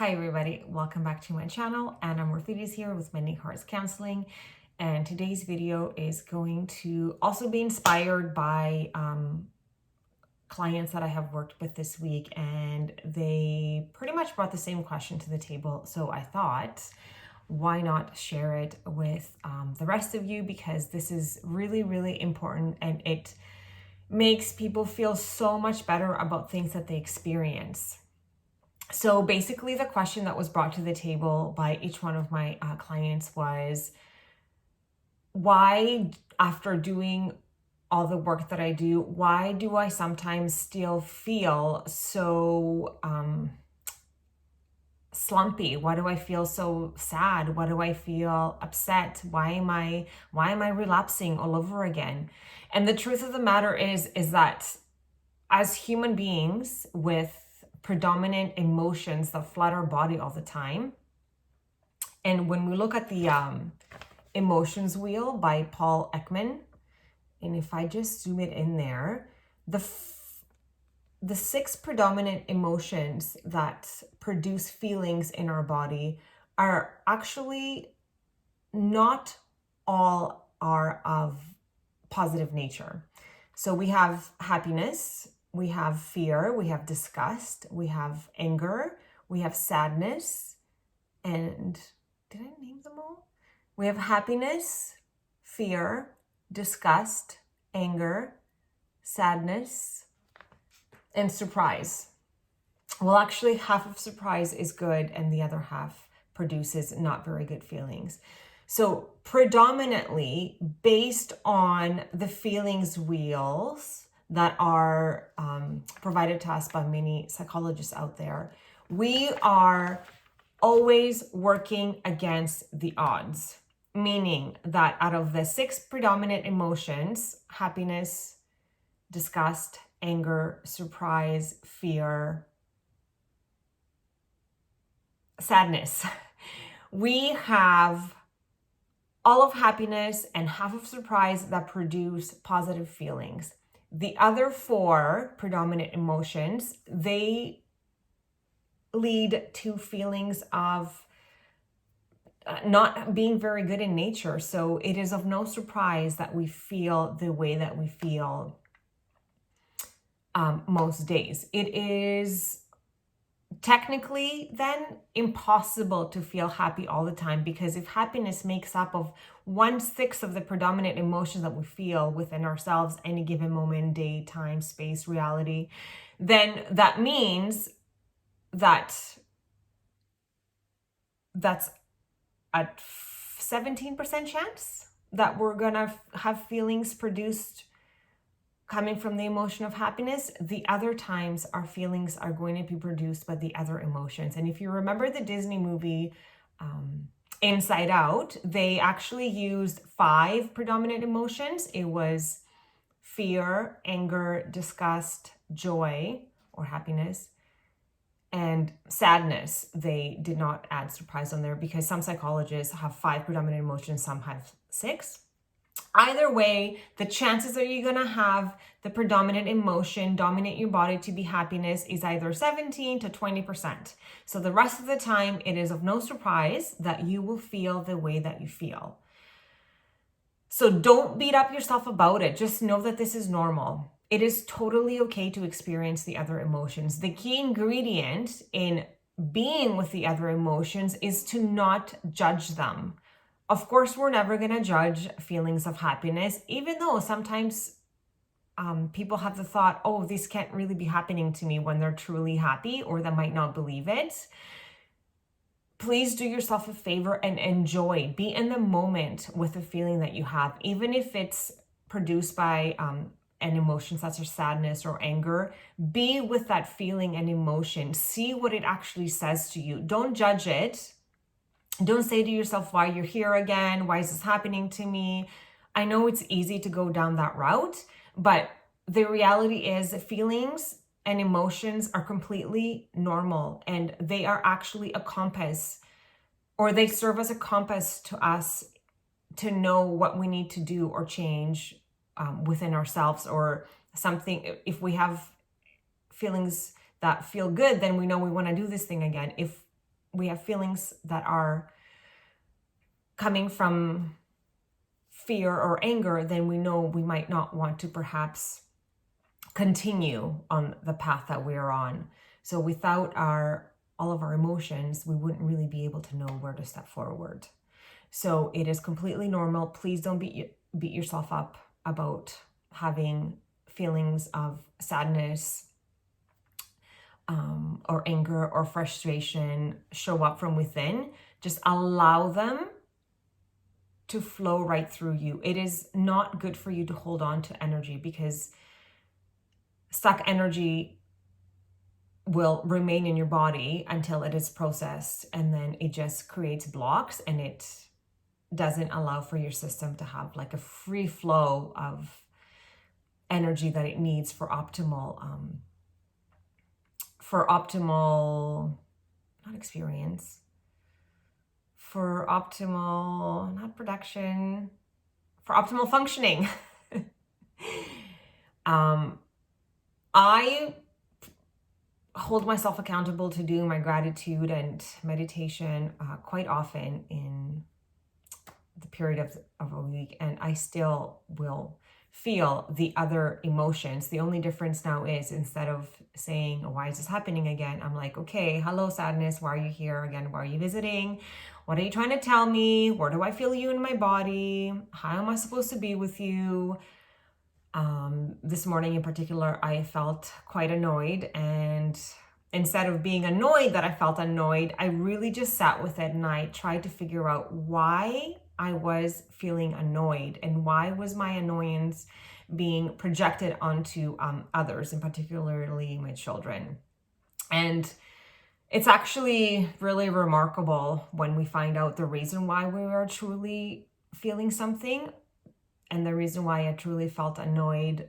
Hi everybody, welcome back to my channel. Anna Morphides here with Mending Hearts Counseling, and today's video is going to also be inspired by clients that I have worked with this week, and they pretty much brought the same question to the table. So I thought, why not share it with the rest of you, because this is really, really important, and it makes people feel so much better about things that they experience. So basically, the question that was brought to the table by each one of my clients was, why, after doing all the work that I do, why do I sometimes still feel so slumpy? Why do I feel so sad? Why do I feel upset? Why am I relapsing all over again? And the truth of the matter is that as human beings with predominant emotions that flood our body all the time, and when we look at the emotions wheel by Paul Ekman, and if I just zoom it in there, the 6 predominant emotions that produce feelings in our body are actually not all are of positive nature. So we have happiness, we have fear, we have disgust, we have anger, we have sadness, and did I name them all? We have happiness, fear, disgust, anger, sadness, and surprise. Well, actually, half of surprise is good, and the other half produces not very good feelings. So predominantly based on the feelings wheels that are provided to us by many psychologists out there, we are always working against the odds, meaning that out of the 6 predominant emotions, happiness, disgust, anger, surprise, fear, sadness, we have all of happiness and half of surprise that produce positive feelings. The other 4 predominant emotions, they lead to feelings of not being very good in nature. So it is of no surprise that we feel the way that we feel most days. It is technically then impossible to feel happy all the time, because if happiness makes up of 1/6 of the predominant emotions that we feel within ourselves any given moment, day, time, space, reality, then that means that that's a 17% chance that we're gonna have feelings produced coming from the emotion of happiness. The other times our feelings are going to be produced by the other emotions. And if you remember the Disney movie Inside Out, they actually used 5 predominant emotions. It was fear, anger, disgust, joy or happiness, and sadness. They did not add surprise on there because some psychologists have 5 predominant emotions, some have 6. Either way, the chances that you're going to have the predominant emotion dominate your body to be happiness is either 17 to 20%. So the rest of the time, it is of no surprise that you will feel the way that you feel. So don't beat up yourself about it. Just know that this is normal. It is totally okay to experience the other emotions. The key ingredient in being with the other emotions is to not judge them. Of course, we're never going to judge feelings of happiness, even though sometimes people have the thought, oh, this can't really be happening to me when they're truly happy, or they might not believe it. Please do yourself a favor and enjoy. Be in the moment with the feeling that you have, even if it's produced by an emotion such as sadness or anger. Be with that feeling and emotion. See what it actually says to you. Don't judge it. Don't say to yourself, why you're here again? Why is this happening to me? I know it's easy to go down that route, but the reality is feelings and emotions are completely normal, and they are actually a compass, or they serve as a compass to us to know what we need to do or change within ourselves, or something. If we have feelings that feel good, then we know we want to do this thing again. If we have feelings that are coming from fear or anger, then we know we might not want to perhaps continue on the path that we're on. So without all of our emotions, we wouldn't really be able to know where to step forward. So it is completely normal. Please don't beat yourself up about having feelings of sadness, or anger or frustration show up from within. Just allow them to flow right through you. It is not good for you to hold on to energy, because stuck energy will remain in your body until it is processed, and then it just creates blocks, and it doesn't allow for your system to have like a free flow of energy that it needs for optimal not experience, for optimal, not production, for optimal functioning. I hold myself accountable to do my gratitude and meditation quite often in the period of a week, and I still will feel the other emotions. The only difference now is, instead of saying, why is this happening again, I'm like, okay, hello sadness, why are you here again? Why are you visiting? What are you trying to tell me? Where do I feel you in my body? How am I supposed to be with you? This morning in particular, I felt quite annoyed, and instead of being annoyed that I felt annoyed, I really just sat with it and I tried to figure out why I was feeling annoyed, and why was my annoyance being projected onto others, and particularly my children. And it's actually really remarkable when we find out the reason why we are truly feeling something. And the reason why I truly felt annoyed,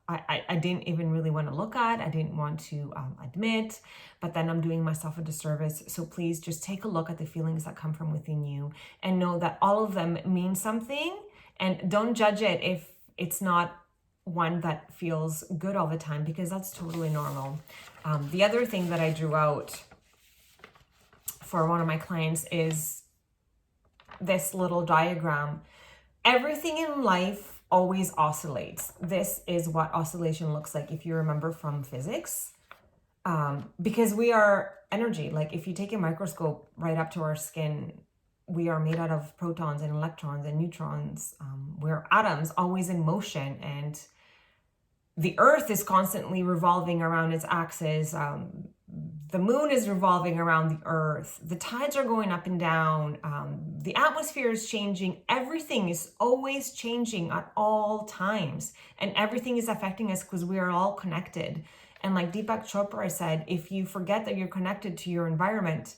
I didn't even really want to look at, I didn't want to admit, but then I'm doing myself a disservice. So please just take a look at the feelings that come from within you, and know that all of them mean something, and don't judge it if it's not one that feels good all the time, because that's totally normal. The other thing that I drew out for one of my clients is this little diagram. Everything in life always oscillates. This is what oscillation looks like, if you remember from physics, because we are energy. Like if you take a microscope right up to our skin, we are made out of protons and electrons and neutrons. We're atoms, always in motion, and the earth is constantly revolving around its axis. The moon is revolving around the earth. The tides are going up and down. The atmosphere is changing. Everything is always changing at all times. And everything is affecting us because we are all connected. And like Deepak Chopra said, if you forget that you're connected to your environment,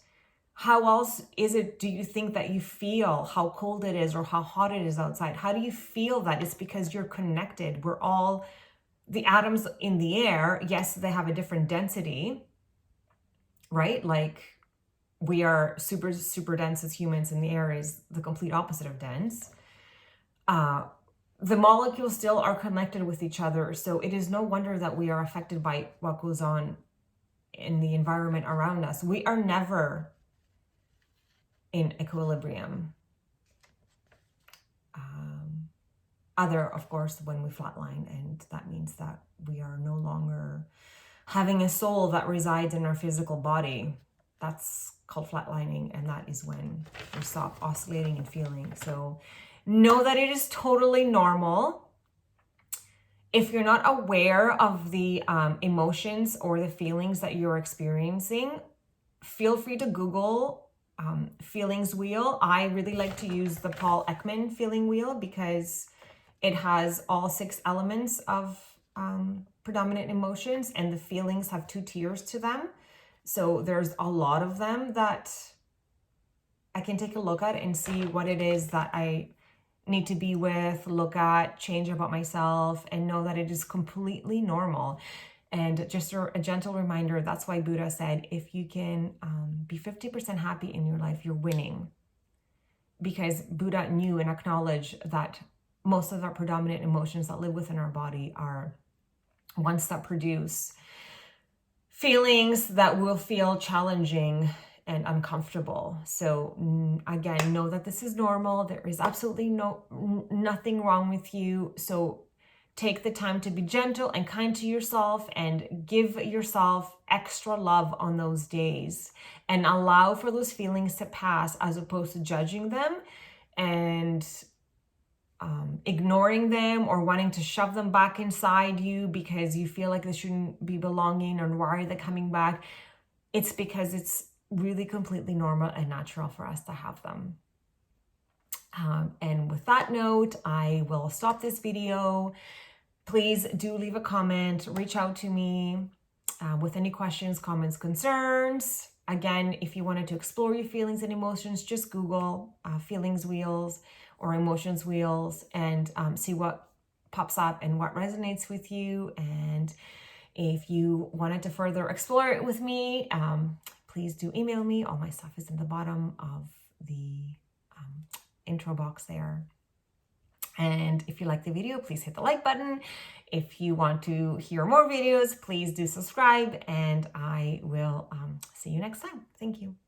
how else is it, do you think that you feel how cold it is or how hot it is outside? How do you feel that? It's because you're connected. We're all the atoms in the air. Yes, they have a different density, right? Like we are super, super dense as humans, and the air is the complete opposite of dense. The molecules still are connected with each other. So it is no wonder that we are affected by what goes on in the environment around us. We are never in equilibrium. Other, of course, when we flatline, and that means that we are no longer having a soul that resides in our physical body. That's called flatlining, and that is when we stop oscillating and feeling. So know that it is totally normal. If you're not aware of the emotions or the feelings that you're experiencing, feel free to Google feelings wheel. I really like to use the Paul Ekman feeling wheel because it has all 6 elements of predominant emotions, and the feelings have 2 tiers to them. So there's a lot of them that I can take a look at and see what it is that I need to be with, look at, change about myself, and know that it is completely normal. And just a gentle reminder, that's why Buddha said, if you can be 50% happy in your life, you're winning. Because Buddha knew and acknowledged that most of our predominant emotions that live within our body are ones that produce feelings that will feel challenging and uncomfortable. So again, know that this is normal. There is absolutely nothing wrong with you. So take the time to be gentle and kind to yourself and give yourself extra love on those days and allow for those feelings to pass, as opposed to judging them and ignoring them or wanting to shove them back inside you because you feel like they shouldn't be belonging, or why are they coming back? It's because it's really completely normal and natural for us to have them. And with that note, I will stop this video. Please do leave a comment, reach out to me with any questions, comments, concerns. Again, if you wanted to explore your feelings and emotions, just Google feelings wheels or emotions wheels and see what pops up and what resonates with you. And if you wanted to further explore it with me, please do email me. All my stuff is in the bottom of the intro box there. And if you like the video, please hit the like button. If you want to hear more videos, please do subscribe, and I will see you next time. Thank you.